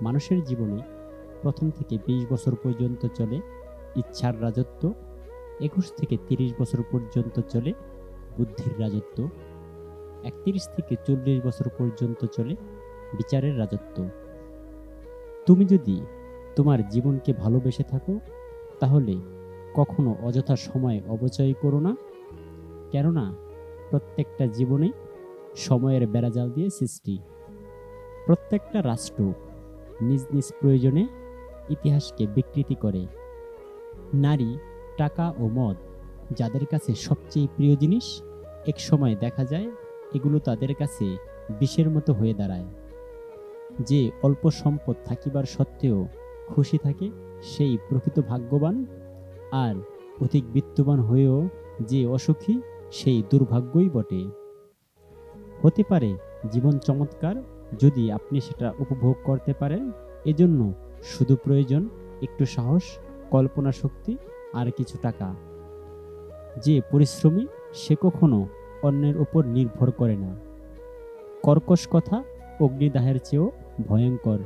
মানুষের জীবনে প্রথম থেকে ২০ বছর পর্যন্ত চলে ইচ্ছার রাজত্ব, ২১ থেকে ৩০ বছর পর্যন্ত চলে বুদ্ধির রাজত্ব, ৩১ থেকে ৪০ বছর পর্যন্ত চলে বিচারের রাজত্ব। তুমি যদি তোমার জীবনকে ভালোবেসে থাকো, তাহলে কখনো অযথা সময় অপচয় করো না। কেননা প্রত্যেকটা জীবনে সময়ের বেড়াজাল দিয়ে সৃষ্টি। প্রত্যেকটা রাষ্ট্র নিজ নিজ প্রয়োজনে ইতিহাসকে বিকৃতি করে। নারী, টাকা ও মদ যাদের কাছে সবচেয়ে প্রিয় জিনিস, এক সময় দেখা যায় এগুলো তাদের কাছে বিষের মতো হয়ে দাঁড়ায়। যে অল্প সম্পদ থাকিবার সত্ত্বেও খুশি থাকে, সেই প্রকৃত ভাগ্যবান। আর অধিক বিত্তবান হয়েও যে অসুখী, সেই দুর্ভাগ্যই বটে। হতে পারে জীবন চমৎকার, যদি আপনি সেটা উপভোগ করতে পারেন। এজন্য শুধু প্রয়োজন একটু সাহস, কল্পনা শক্তি আর কিছু টাকা। যে পরিশ্রমী, সে কখনো অন্যের উপর নির্ভর করে না। কর্কশ কথা অগ্নিদাহের চেয়েও ভয়ঙ্কর।